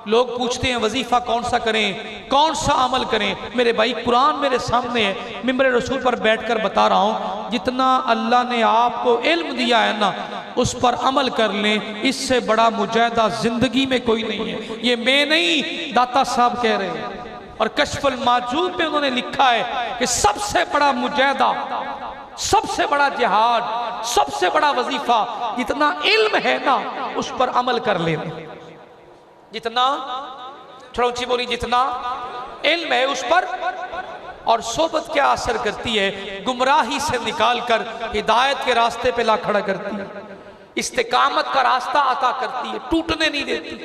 लोग पूछते हैं वजीफा कौन सा करें, कौन सा अमल करें। मेरे भाई, कुरान मेरे सामने है, मिंबर रसूल पर बैठकर बता रहा हूं, जितना अल्लाह ने आपको इल्म दिया है ना, उस पर अमल कर लें। इससे बड़ा मुजाहिदा जिंदगी में कोई नहीं है। ये मैं नहीं, दाता साहब कह रहे हैं। और कश्फुल माजूब में उन्होंने लिखा है कि सबसे बड़ा मुजाहिदा, सबसे बड़ा जिहाद, सबसे बड़ा वजीफा, जितना इल्म है ना उस पर अमल कर लेना। जितना, थोड़ा ऊंची बोली, जितना इल्म है उस पर। और सोबत क्या असर करती है? गुमराही से निकालकर हिदायत के रास्ते पे ला खड़ा करती है, इस्तिकामत का रास्ता अता करती है, टूटने नहीं देती,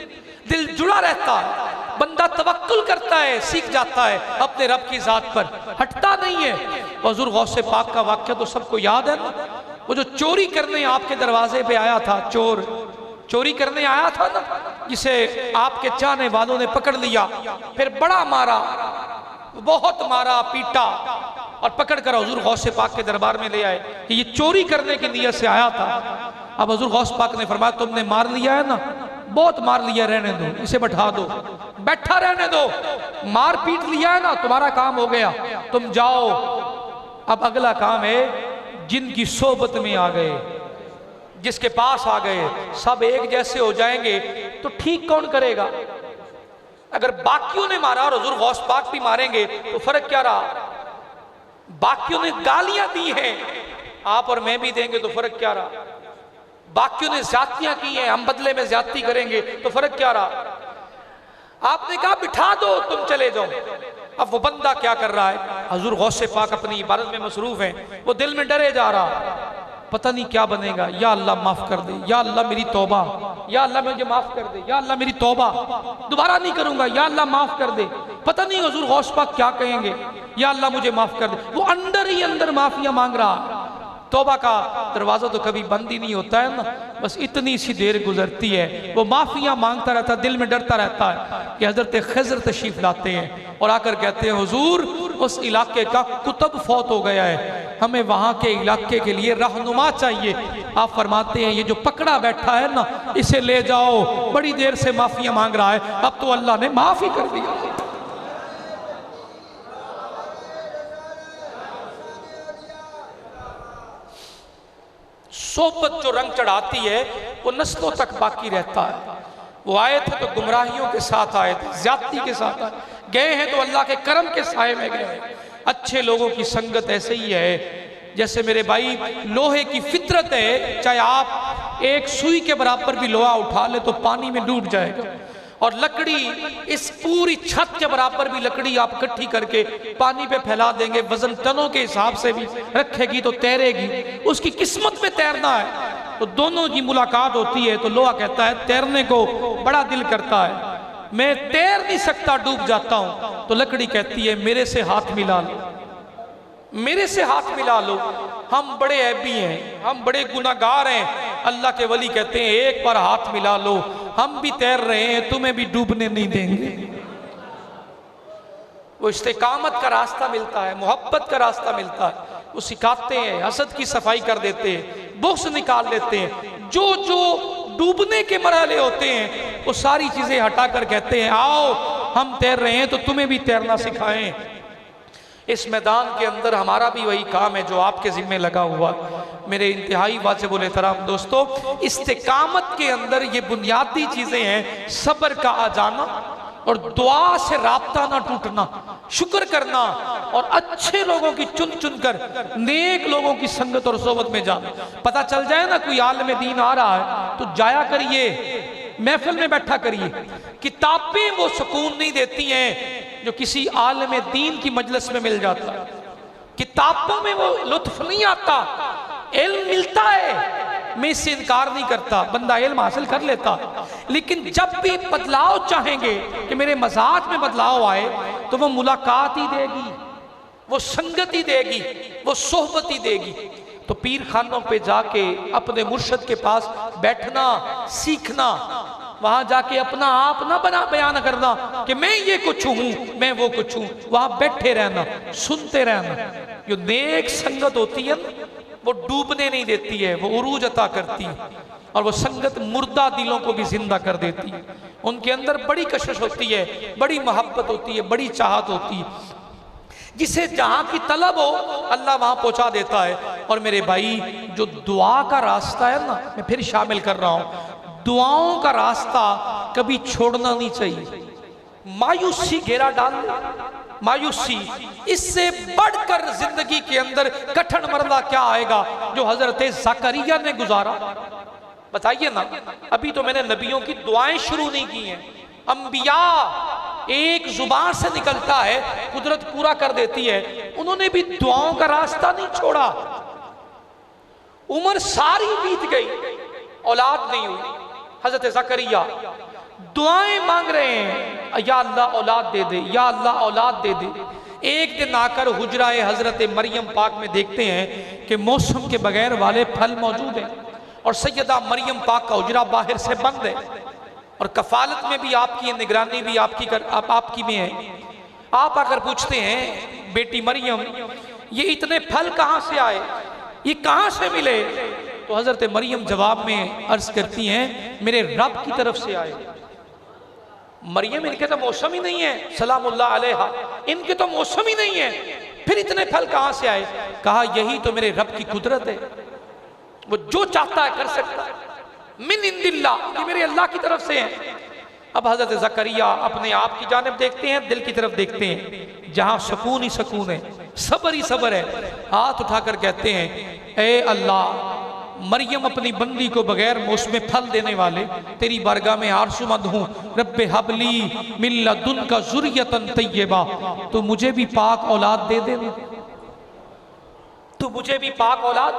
दिल जुड़ा रहता है, बंदा तवक्कुल करता है, सीख जाता है अपने रब की जात पर, हटता नहीं है। हुज़ूर गौसे पाक का वाक्य तो सबको याद है ना, वो जो चोरी करने आपके दरवाजे पे आया था, चोरी करने आया था ना, जिसे आपके चाहने वालों ने पकड़ लिया, फिर बड़ा मारा, बहुत मारा, पीटा, और पकड़ कर हुजूर गौसे पाक के दरबार में ले आए कि ये चोरी करने की नीयत से आया था। अब हुजूर गौस पाक ने फरमाया, तुमने मार लिया है ना, बहुत मार लिया, रहने दो, इसे बैठा दो, बैठा रहने दो, मार पीट लिया है ना, तुम्हारा काम हो गया, तुम जाओ। अब अगला काम है, जिनकी सोबत में आ गए, जिसके पास आ गए, सब एक जैसे हो जाएंगे तो ठीक कौन करेगा? अगर बाकियों ने मारा और हुजूर गौस पाक भी मारेंगे तो फर्क क्या रहा? बाकियों ने गालियां दी हैं, आप और मैं भी देंगे तो फर्क क्या रहा? बाकियों ने ज्यादतियां की हैं, हम बदले में ज्यादती करेंगे तो फर्क क्या रहा? आपने कहा बिठा दो, तुम चले जाओ। अब वो बंदा क्या कर रहा है? हुजूर गौसे पाक अपनी इबादत में मसरूफ हैं, वो दिल में डरे जा रहा, पता नहीं क्या बनेगा। या अल्लाह माफ कर दे, या अल्लाह मेरी तौबा, या अल्लाह मुझे माफ कर दे, या अल्लाह मेरी तौबा, दोबारा नहीं करूंगा, या अल्लाह माफ कर दे। पता नहीं हुजूर गौस पाक क्या कहेंगे, या अल्लाह मुझे माफ कर दे। वो अंदर ही अंदर माफिया मांग रहा। तौबा का दरवाजा तो कभी बंद ही नहीं होता है ना, बस इतनी सी देर गुजरती है, वो माफिया मांगता रहता, दिल में डरता रहता है कि हजरत खिज़र तशरीफ लाते हैं और आकर कहते हैं हुजूर उस इलाके का कुतुब फौत हो गया है, हमें वहां के इलाके के लिए रहनुमा चाहिए। आप फरमाते हैं ये जो पकड़ा बैठा है ना, इसे ले जाओ, बड़ी देर से माफिया मांग रहा है, अब तो अल्लाह ने माफ ही कर दिया। सोबत जो रंग चढ़ाती है वो नस्लों तक बाकी रहता है। वो आए थे तो गुमराहियों के साथ आए थे, ज्यादती के साथ आए, गए हैं तो अल्लाह के करम के साए में गए। अच्छे लोगों की संगत ऐसे ही है जैसे मेरे भाई लोहे की फितरत है, चाहे आप एक सुई के बराबर भी लोहा उठा ले तो पानी में डूब जाएगा, और लकड़ी इस पूरी छत के बराबर भी लकड़ी आप इकट्ठी करके पानी पे फैला देंगे, वजन टनों के हिसाब से भी रखेगी तो तैरेगी। उसकी किस्मत में तैरना है तो दोनों की मुलाकात होती है तो लोहा कहता है तैरने को बड़ा दिल करता है, मैं तैर नहीं सकता, डूब जाता हूं। तो लकड़ी कहती है मेरे से हाथ मिला लो, मेरे से हाथ मिला लो, हम बड़े ऐबी हैं, हम बड़े गुनाहगार हैं। अल्लाह के वली कहते हैं एक बार हाथ मिला लो, हम भी तैर रहे हैं, तुम्हें भी डूबने नहीं देंगे। वो इस्तिकामत का रास्ता मिलता है, मोहब्बत का रास्ता मिलता है, वो सिखाते हैं, हसद की सफाई कर देते हैं, बुग़्ज़ निकाल देते हैं। जो जो डूबने के मरहले होते हैं वो सारी चीजें हटाकर कहते हैं आओ हम तैर रहे हैं तो तुम्हें भी तैरना सिखाएं। इस मैदान के अंदर हमारा भी वही काम है जो आपके जिम्मे लगा हुआ। मेरे इंतहाई वाजिब उल एहतराम दोस्तों, इस्तिकामत के अंदर ये बुनियादी चीजें हैं, सब्र का आ जाना और दुआ से राब्ता ना टूटना, शुक्र करना और अच्छे लोगों की चुन चुन कर नेक लोगों की संगत और सोबत में जाना। पता चल जाए ना कोई आलिम दीन आ रहा है तो जाया करिए, महफिल में बैठा करिए। किताबें वो सुकून नहीं देती हैं जो किसी आलिम दीन की मजलिस में मिल जाता है। किताबों में वो लुत्फ नहीं आता, इल्म मिलता है, मैं इससे इनकार नहीं करता, बंदा इल्म हासिल कर लेता, लेकिन जब भी बदलाव चाहेंगे कि मेरे मजाज में बदलाव आए तो वो मुलाकात ही देगी, वो संगत ही देगी, वो सोहबत ही देगी। तो पीर खानों पे जाके अपने मुर्शद के पास बैठना सीखना, वहां जाके अपना आप ना बना बयान करना कि मैं ये कुछ हूं, मैं वो कुछ हूं। वहां बैठे रहना, सुनते रहना। जो नेक संगत होती है वो डूबने नहीं देती है, वो उरूज अता करती है, और वो संगत मुर्दा दिलों को भी जिंदा कर देती है। उनके अंदर बड़ी कशिश होती है, बड़ी मोहब्बत होती है, बड़ी चाहत होती है। जिसे जहां की तलब हो अल्लाह वहां पहुंचा देता है। और मेरे भाई जो दुआ का रास्ता है ना, मैं फिर शामिल कर रहा हूं, दुआओं का रास्ता कभी छोड़ना नहीं चाहिए। मायूसी घेरा डाल, मायूसी, इससे बढ़कर जिंदगी के अंदर कठिन मरला क्या आएगा जो हजरत ज़करिया ने गुजारा। बताइए ना, अभी तो मैंने नबियों की दुआएं शुरू नहीं की हैं। अंबिया एक जुबान से निकलता है, कुदरत पूरा कर देती है, उन्होंने भी दुआओं का रास्ता नहीं छोड़ा। उम्र सारी बीत गई, औलाद नहीं हुई। हजरत ज़करिया दुआएं मांग रहे हैं, या अल्लाह औलाद दे दे, या अल्लाह औलाद दे दे। एक दिन आकर हुजरा हजरत मरियम पाक में देखते हैं कि मौसम के बगैर वाले फल मौजूद हैं और सैयदा मरियम पाक का हुजरा बाहर से बंद है, और कफालत में भी आपकी है, निगरानी भी आपकी आपकी में है। आप आकर पूछते हैं बेटी मरियम ये इतने फल कहां से आए, ये कहां से मिले? तो हजरत मरियम जवाब में अर्ज करती हैं मेरे रब की तरफ से आए। मरियम इनके तो मौसम ही नहीं है, सलामुल्लाह अलैहा, इनके तो मौसम ही नहीं है, फिर इतने फल कहां से आए? कहा यही तो मेरे रब की कुदरत है, वो जो चाहता है कर सकता है। मिन इंदिल्लाह, ये मेरे अल्लाह की तरफ से है। अब हजरत ज़करिया अपने आप की जानिब देखते हैं, दिल की तरफ देखते हैं, जहां सुकून ही सुकून है, सब्र ही सब्र है। हाथ उठाकर कहते हैं, ए अल्लाह, मरियम अपनी बंदी को बगैर मौसम फल देने वाले तेरी बारगाह में आरजुमंद हूँ। रब्बे हबली मिन लदुनका ज़ुर्रियतन तय्यबा, तो मुझे भी पाक औलाद दे देना, तो मुझे भी पाक औलाद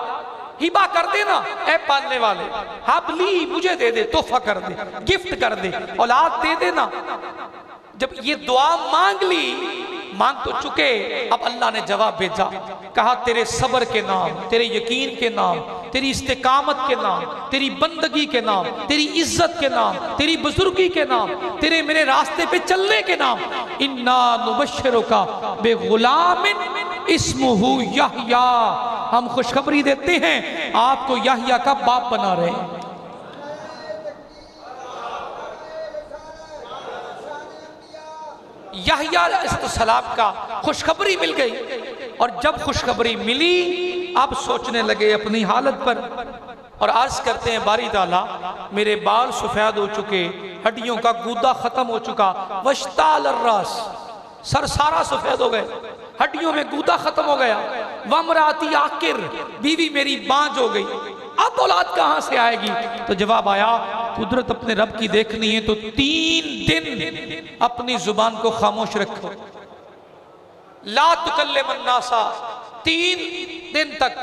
हिबा कर देना। ऐ पालने वाले, हबली मुझे दे दे, तोहफा कर दे, गिफ्ट कर दे, औलाद दे देना। जब ये दुआ मांग ली, मांग तो चुके, अब अल्लाह ने जवाब भेजा, कहा तेरे सब्र के नाम, तेरे यकीन के नाम, तेरी इस्तिकामत के नाम, तेरी बंदगी के नाम, तेरी इज्जत के नाम, तेरी बुजुर्गी के नाम, तेरे मेरे रास्ते पे चलने के नाम, इन्ना नुबश्शिरुका बेगुलामिन इस्मुहु यहया, हम खुशखबरी देते हैं आपको यहया का बाप बना रहे हैं। यहया अलैहिस्सलाम का खुशखबरी मिल गई, और जब खुशखबरी मिली अब सोचने लगे अपनी हालत पर, और अर्ज करते हैं बारी ताला, मेरे बाल सफेद हो चुके, हड्डियों का गूदा खत्म हो चुका, वश्ताल अर्रास, सर सारा सफेद हो गए, हड्डियों में गूदा खत्म हो गया, वमराती आकिर, बीवी मेरी बांझ हो गई, अब औलाद कहां से आएगी? तो जवाब आया, कुदरत अपने रब की देखनी है तो 3 दिन अपनी जुबान को खामोश रखो, ला तुकल्लिमन नासा, 3 दिन तक,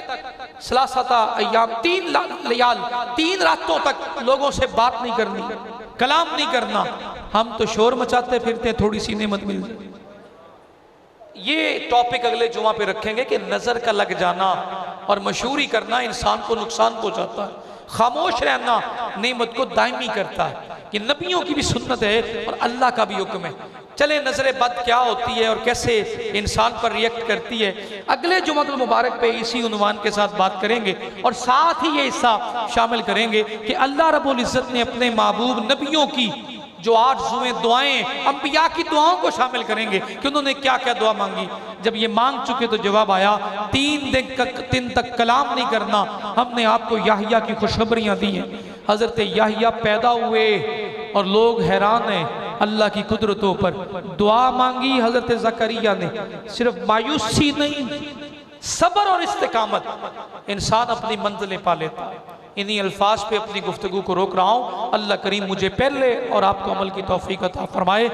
सलासता अय्याम, 3 लयाल, 3 रातों तक लोगों से बात नहीं करनी, कलाम नहीं करना। हम तो शोर मचाते फिरते, थोड़ी सी नेमत मिल जाए। ये टॉपिक अगले जुमा पे रखेंगे कि नजर का लग जाना और मशहूरी करना इंसान को नुकसान पहुंचाता है, खामोश रहना नेमत को दायमी करता है। ये नबियों की भी सुन्नत है और अल्लाह का भी हुक्म है। चले नजर बद क्या होती है और कैसे इंसान पर रिएक्ट करती है, अगले जुमातुल मुबारक पे इसी उन्वान के साथ बात करेंगे, और साथ ही ये हिस्सा शामिल करेंगे कि अल्लाह रब्बुल इज्जत ने अपने महबूब नबियों की जो 8 दुआएं, अंबिया की दुआओं को शामिल करेंगे कि उन्होंने क्या क्या दुआ मांगी। जब ये मांग चुके तो जवाब आया, 3 दिन तक कलाम नहीं करना। हमने आपको याहिया की खुशखबरियां दी हैं। हजरत याहिया पैदा हुए और लोग हैरान हैं अल्लाह की कुदरतों पर। दुआ मांगी हजरत ज़करिया ने, सिर्फ मायूसी नहीं, सब्र और इस्तिकामत, इंसान अपनी मंजिलें पा लेता है। इन्हीं अल्फाज पे अपनी गुफ्तगू को रोक रहा हूँ। अल्लाह करीम मुझे पहले और आपको अमल की तौफीक अता फरमाए।